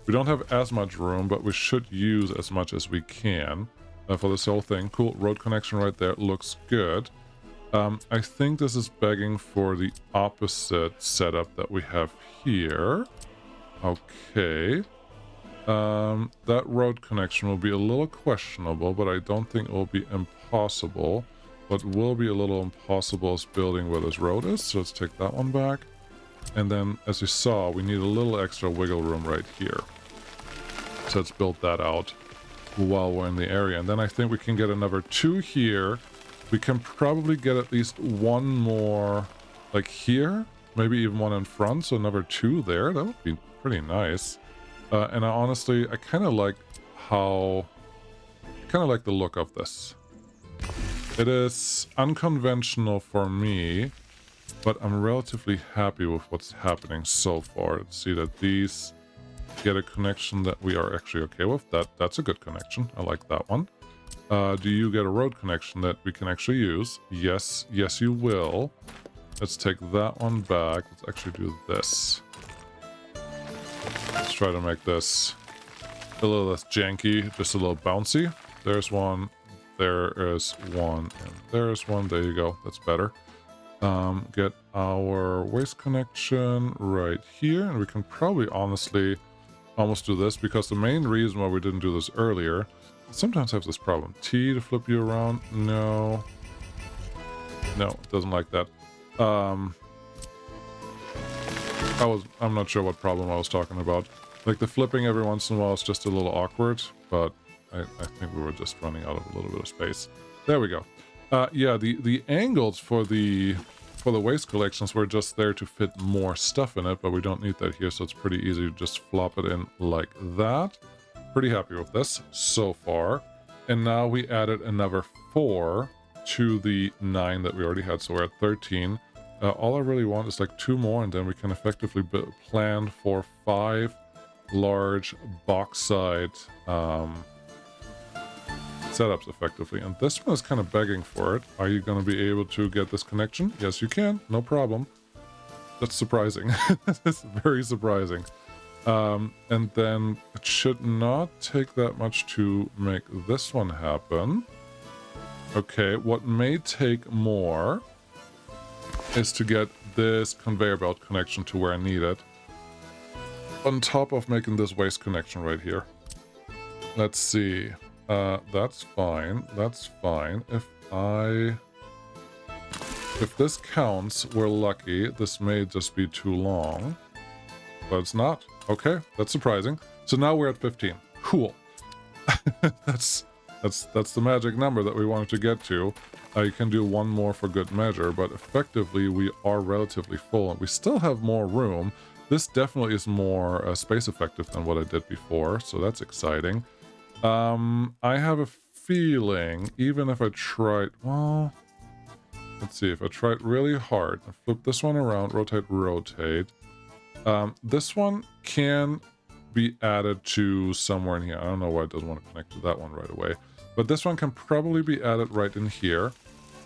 We don't have as much room, but we should use as much as we can for this whole thing. Cool, road connection right there. Looks good. I think this is begging for the opposite setup that we have here. Okay. That road connection will be a little questionable, but I don't think it will be impossible. What will be a little impossible is building where this road is. So let's take that one back. And then, as you saw, we need a little extra wiggle room right here. So let's build that out while we're in the area. And then I think we can get another 2 here. We can probably get at least 1 more, like here. Maybe even 1 in front, so another 2 there. That would be pretty nice. And I kind of like the look of this. It is unconventional for me, but I'm relatively happy with what's happening so far. Let's see that these get a connection that we are actually okay with. That's a good connection. I like that one. Do you get a road connection that we can actually use? Yes, yes you will. Let's take that one back. Let's actually do this. Let's try to make this a little less janky, just a little bouncy. There's one, there is one, and there's one. There you go. That's better. Get our waste connection right here, and we can probably honestly almost do this, because the main reason why we didn't do this earlier, sometimes I have this problem. T to flip you around? No. No, it doesn't like that. I'm not sure what problem I was talking about. Like the flipping every once in a while is just a little awkward, but I think we were just running out of a little bit of space. There we go. Yeah, the angles for the waste collections were just there to fit more stuff in it, but we don't need that here, so it's pretty easy to just flop it in like that. Pretty happy with this so far. And now we added another 4 to the 9 that we already had, so we're at 13. All I really want is like 2 more, and then we can effectively plan for 5 large bauxite setups effectively. And this one is kind of begging for it. Are you going to be able to get this connection? Yes, you can. No problem. That's surprising. That's very surprising. And then it should not take that much to make this one happen. Okay, what may take more is to get this conveyor belt connection to where I need it, on top of making this waste connection right here. Let's see. That's fine. That's fine. If this counts, we're lucky. This may just be too long, but it's not. Okay, that's surprising. So now we're at 15. Cool. That's the magic number that we wanted to get to. You can do 1 more for good measure, but effectively we are relatively full, and we still have more room. This definitely is more space effective than what I did before, so that's exciting. I have a feeling, even if I tried, well, let's see, if I tried really hard, flip this one around, rotate, this one can be added to somewhere in here. I don't know why it doesn't want to connect to that one right away. But this one can probably be added right in here.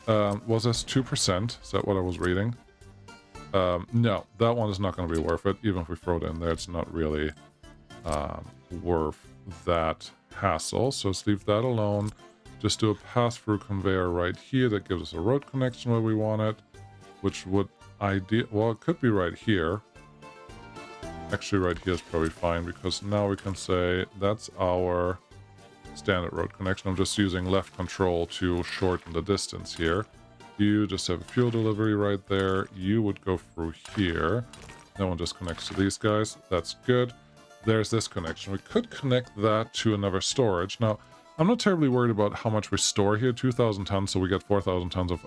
Was this 2%? Is that what I was reading? No, that one is not going to be worth it. Even if we throw it in there, it's not really worth that hassle. So let's leave that alone. Just do a pass-through conveyor right here that gives us a road connection where we want it, which would well, it could be right here. Actually, right here is probably fine, because now we can say that's our standard road connection. I'm just using left control to shorten the distance here. You just have a fuel delivery right there. You would go through here. That one just connects to these guys. That's good. There's this connection. We could connect that to another storage. Now, I'm not terribly worried about how much we store here. 2,000 tons, so we get 4,000 tons of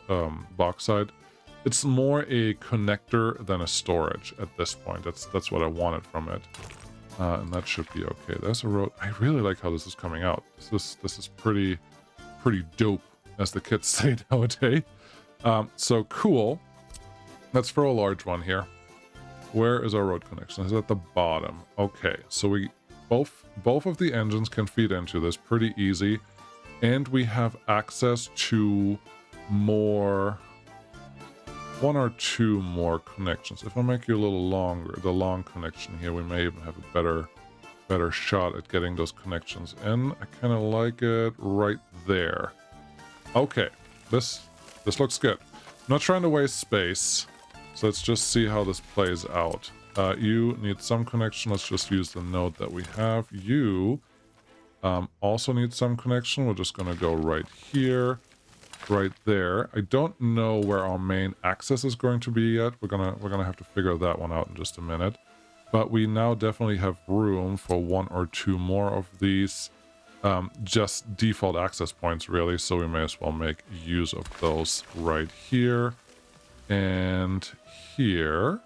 bauxite. It's more a connector than a storage at this point. That's what I wanted from it. And that should be okay. There's a road. I really like how this is coming out. This is pretty dope, as the kids say nowadays. So cool. Let's throw a large one here. Where is our road connection? It's at the bottom. Okay, so we both of the engines can feed into this pretty easy, and we have access to more. One or two more connections. If I make you a little longer, the long connection here, we may even have a better shot at getting those connections in. I kind of like it right there. Okay, this looks good. I'm not trying to waste space, so let's just see how this plays out. You need some connection. Let's just use the node that we have. You also need some connection. We're just going to go right here. Right there. I don't know where our main access is going to be yet. We're gonna have to figure that one out in just a minute. But we now definitely have room for one or two more of these just default access points, really. So we may as well make use of those right here and here.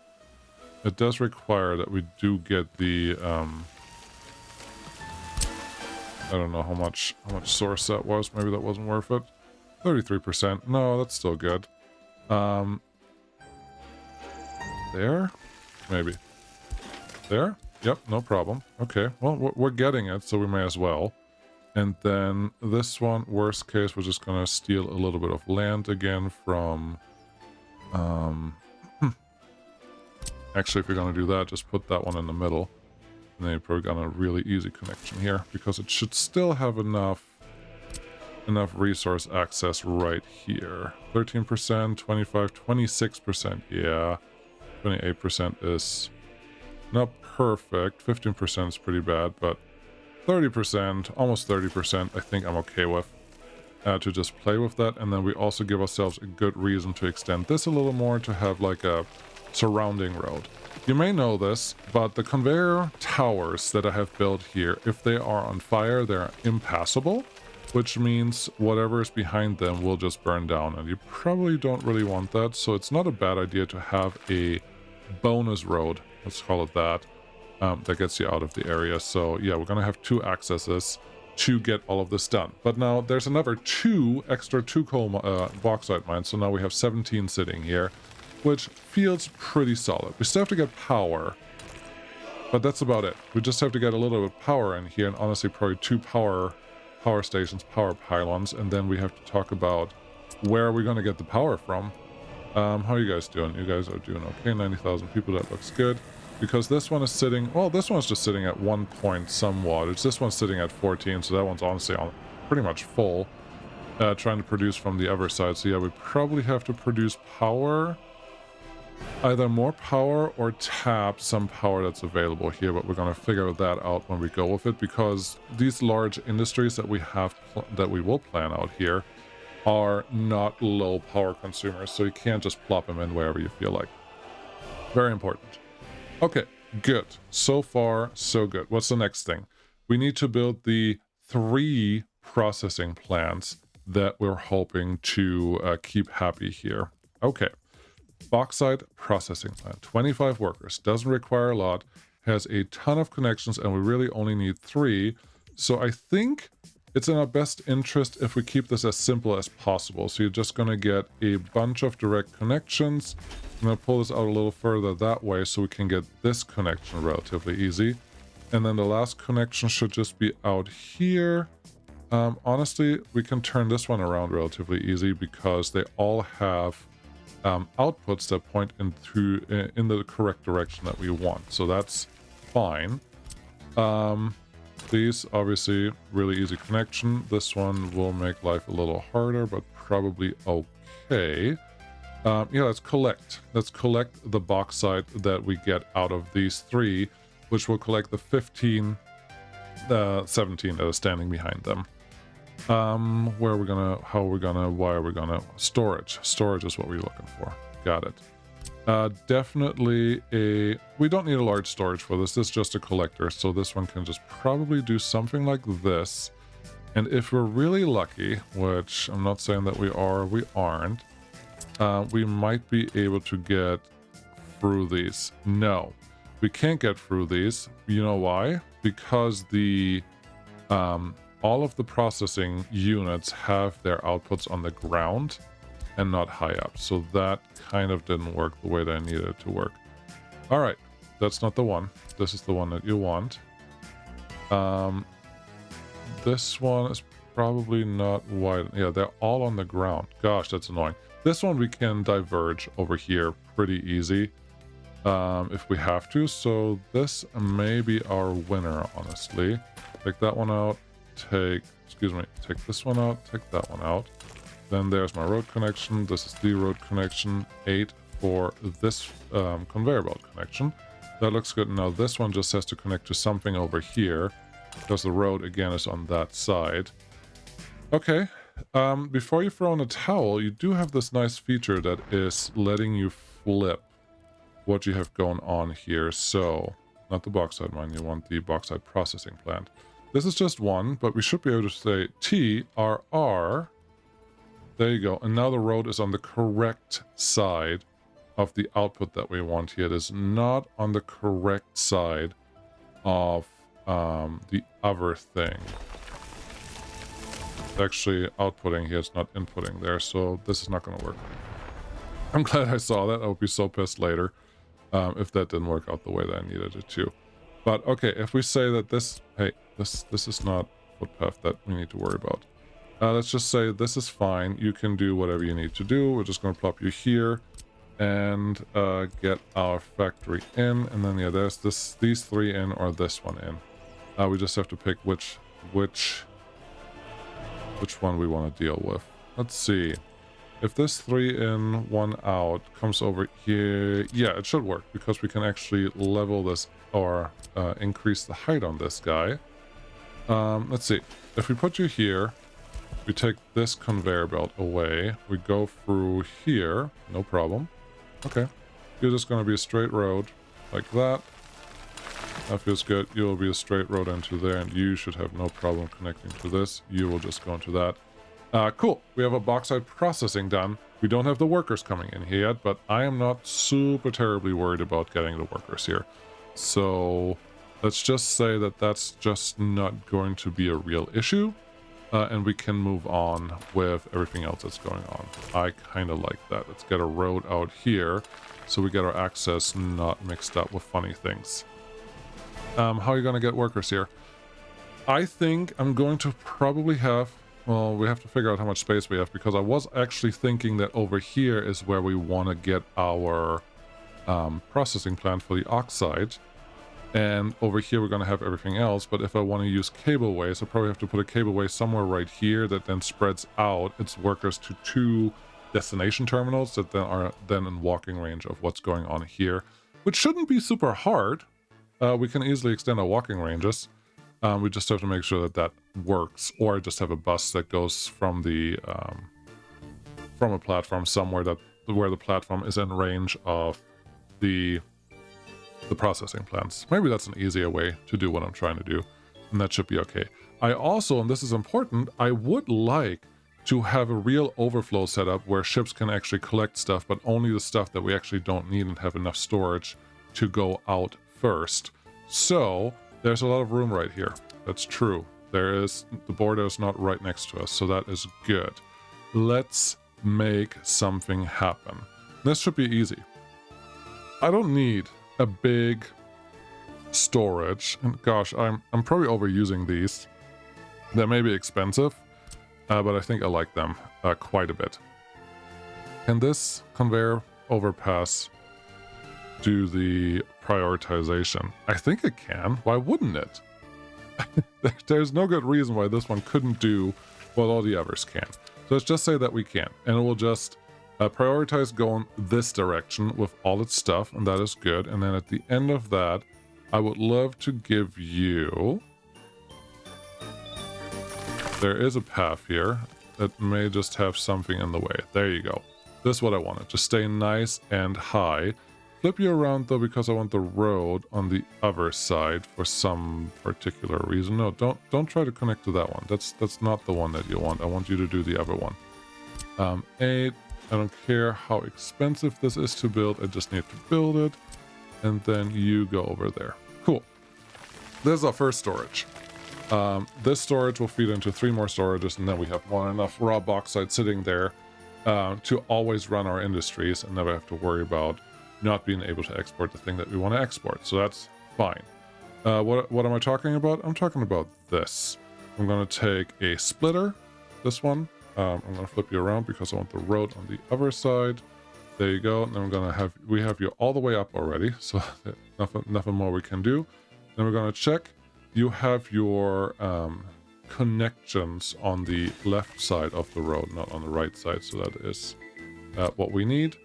It does require that we do get the I don't know how much source that was. Maybe that wasn't worth it. 33%. No, that's still good. There? Maybe. There? Yep, no problem. Okay, well, we're getting it, so we may as well. And then this one, worst case, we're just going to steal a little bit of land again from... Actually, if you're going to do that, just put that one in the middle. And then you're probably got a really easy connection here, because it should still have enough resource access right here. 13%, 25, 26%, yeah. 28% is not perfect. 15% is pretty bad, but 30%, almost 30%, I think I'm okay with. To just play with that, and then we also give ourselves a good reason to extend this a little more, to have like a surrounding road. You may know this, but the conveyor towers that I have built here, if they are on fire, they're impassable, which means whatever is behind them will just burn down, and you probably don't really want that. So it's not a bad idea to have a bonus road, let's call it that, that gets you out of the area. So yeah, we're gonna have two accesses to get all of this done. But now there's another extra two coal bauxite mines, so now we have 17 sitting here, which feels pretty solid. We still have to get power, but that's about it. We just have to get a little bit of power in here, and honestly probably two power stations, power pylons, and then we have to talk about where are we going to get the power from. How are you guys doing? You guys are doing okay. 90,000 people, that looks good. Because this one is sitting, well, this one's just sitting at 1 point some wattage. This one's sitting at 14, so that one's honestly on pretty much full. Trying to produce from the other side. So yeah, we probably have to produce power. Either more power or tap some power that's available here, but we're going to figure that out when we go with it, because these large industries that we have, that we will plan out here, are not low power consumers, so you can't just plop them in wherever you feel like. Very important. Okay, good. So far, so good. What's the next thing? We need to build the 3 processing plants that we're hoping to keep happy here. Okay. Bauxite processing plant, 25 workers, doesn't require a lot, has a ton of connections, and we really only need 3. So I think it's in our best interest if we keep this as simple as possible. So you're just going to get a bunch of direct connections. I'm going to pull this out a little further that way so we can get this connection relatively easy. And then the last connection should just be out here. Honestly, we can turn this one around relatively easy because they all have outputs that point in the correct direction that we want. So that's fine. These, obviously, really easy connection. This one will make life a little harder, but probably okay. Yeah, let's collect. Let's collect the bauxite that we get out of these three, which will collect the 15, the 17 that are standing behind them. Where are we gonna, how are we gonna, why are we gonna, storage. Storage is what we're looking for. Got it. Definitely we don't need a large storage for this. This is just a collector, so this one can just probably do something like this. And if we're really lucky, which I'm not saying that we are, we aren't, we might be able to get through these. No, we can't get through these. You know why? Because the all of the processing units have their outputs on the ground and not high up. So that kind of didn't work the way that I needed it to work. All right, that's not the one. This is the one that you want. This one is probably not wide. Yeah, they're all on the ground. Gosh, that's annoying. This one we can diverge over here pretty easy if we have to. So this may be our winner, honestly. Take that one out. Take this one out. Take that one out. Then there's my road connection. This is the road connection. 8 for this conveyor belt connection. That looks good. Now this one just has to connect to something over here because the road again is on that side. Okay. Before you throw in a towel, you do have this nice feature that is letting you flip what you have going on here. So, not the bauxite mine, you want the bauxite processing plant. This is just one, but we should be able to say TRR. There you go. And now the road is on the correct side of the output that we want here. It is not on the correct side of the other thing. It's actually outputting here, it's not inputting there, so this is not going to work. I'm glad I saw that. I would be so pissed later if that didn't work out the way that I needed it to. But okay, if we say that this, hey, this is not footpath that we need to worry about. Let's just say this is fine. You can do whatever you need to do. We're just going to plop you here and get our factory in. And then, yeah, there's these three in or this one in. We just have to pick which one we want to deal with. Let's see. If this 3 in, 1 out comes over here, yeah, it should work because we can actually level this or increase the height on this guy. Let's see. If we put you here, we take this conveyor belt away, we go through here, no problem. Okay. You're just going to be a straight road like that. That feels good. You'll be a straight road into there, and you should have no problem connecting to this. You will just go into that. Cool. We have a bauxite processing done. We don't have the workers coming in here yet, but I am not super terribly worried about getting the workers here. So let's just say that that's just not going to be a real issue, and we can move on with everything else that's going on. I kind of like that. Let's get a road out here so we get our access not mixed up with funny things. How are you going to get workers here? I think I'm going to probably have... Well, we have to figure out how much space we have, because I was actually thinking that over here is where we want to get our processing plant for the oxide. And over here we're going to have everything else. But if I want to use cableways, I probably have to put a cableway somewhere right here that then spreads out its workers to 2 destination terminals that then are then in walking range of what's going on here, which shouldn't be super hard. We can easily extend our walking ranges. We just have to make sure that that works, or just have a bus that goes from the from a platform somewhere where the platform is in range of the processing plants. Maybe that's an easier way to do what I'm trying to do, and that should be okay. I also, and this is important, I would like to have a real overflow setup where ships can actually collect stuff, but only the stuff that we actually don't need, and have enough storage to go out first. So there's a lot of room right here. That's true. There is, the border is not right next to us, so that is good. Let's make something happen. This should be easy. I don't need a big storage. And gosh, I'm probably overusing these. They may be expensive, but I think I like them quite a bit. Can this conveyor overpass do the prioritization? I think it can. Why wouldn't it? There's no good reason why this one couldn't do what all the others can. So let's just say that we can, and it will just prioritize going this direction with all its stuff, and that is good. And then at the end of that, I would love to give you... There is a path here that may just have something in the way. There you go. This is what I wanted. Just stay nice and high. Flip you around though, because I want the road on the other side for some particular reason. No, don't try to connect to that one. That's not the one that you want. I want you to do the other one. 8. I don't care how expensive this is to build. I just need to build it. And then you go over there. Cool. This is our first storage. This storage will feed into 3 more storages, and then we have more than enough raw bauxite sitting there to always run our industries and never have to worry about not being able to export the thing that we want to export. So that's fine. What am I talking about? I'm talking about this. I'm going to take a splitter, this one. I'm going to flip you around because I want the road on the other side. There you go. And then we have you all the way up already, so nothing more we can do. Then we're going to check. You have your connections on the left side of the road, not on the right side. So that is what we need.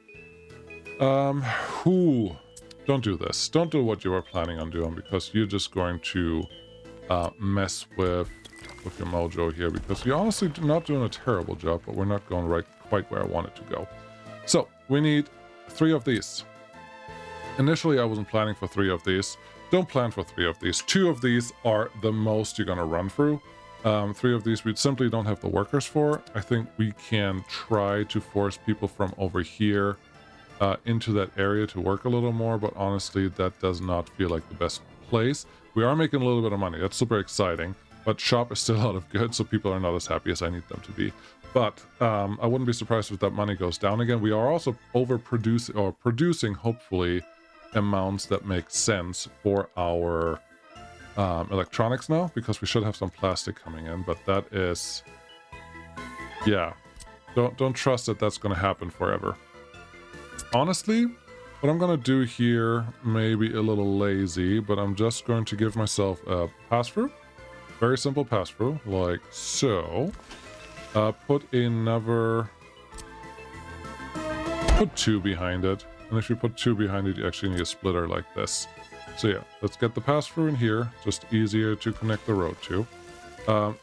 Don't do this. Don't do what you were planning on doing, because you're just going to mess with your mojo here, because you're honestly not doing a terrible job, but we're not going quite where I want it to go. So we need 3 of these. Initially, I wasn't planning for 3 of these. Don't plan for 3 of these. 2 of these are the most you're going to run through. 3 of these we simply don't have the workers for. I think we can try to force people from over here into that area to work a little more, but honestly, that does not feel like the best place. We are making a little bit of money. That's super exciting, but shop is still out of goods, so people are not as happy as I need them to be. But I wouldn't be surprised if that money goes down again. We are also producing, hopefully, amounts that make sense for our electronics now, because we should have some plastic coming in, but that is, yeah, don't trust that that's going to happen forever. Honestly, what I'm going to do here may be a little lazy, but I'm just going to give myself a pass-through. Very simple pass-through, like so. Put 2 behind it. And if you put 2 behind it, you actually need a splitter like this. So yeah, let's get the pass-through in here. Just easier to connect the road to.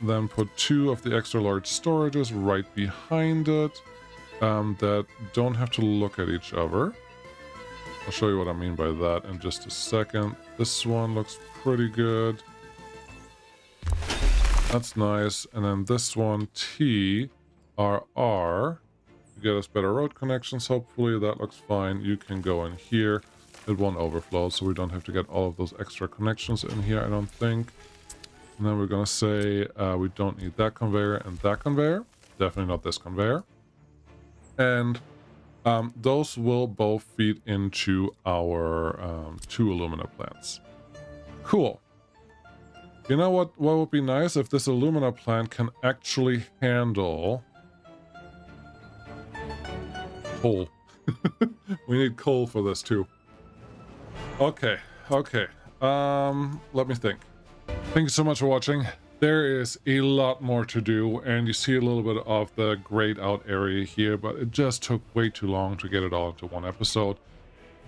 Then put 2 of the extra large storages right behind it. That don't have to look at each other. I'll show you what I mean by that in just a second. This one looks pretty good. That's nice. And then this one, T, R, R. Get us better road connections, hopefully. That looks fine. You can go in here. It won't overflow, so we don't have to get all of those extra connections in here, I don't think. And then we're going to say we don't need that conveyor and that conveyor. Definitely not this conveyor. And those will both feed into our 2 alumina plants. Cool. You know what would be nice? If this alumina plant can actually handle coal. We need coal for this too. Okay. Let me think. Thank you so much for watching. There is a lot more to do, and you see a little bit of the grayed out area here, but it just took way too long to get it all into one episode.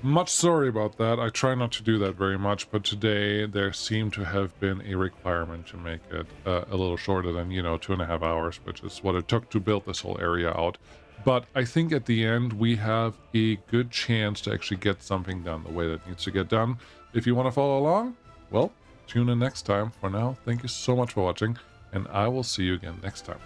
Much sorry about that. I try not to do that very much, but today there seemed to have been a requirement to make it a little shorter than, 2.5 hours, which is what it took to build this whole area out. But I think at the end we have a good chance to actually get something done the way that needs to get done. If you want to follow along, well, tune in next time. For now, thank you so much for watching, and I will see you again next time.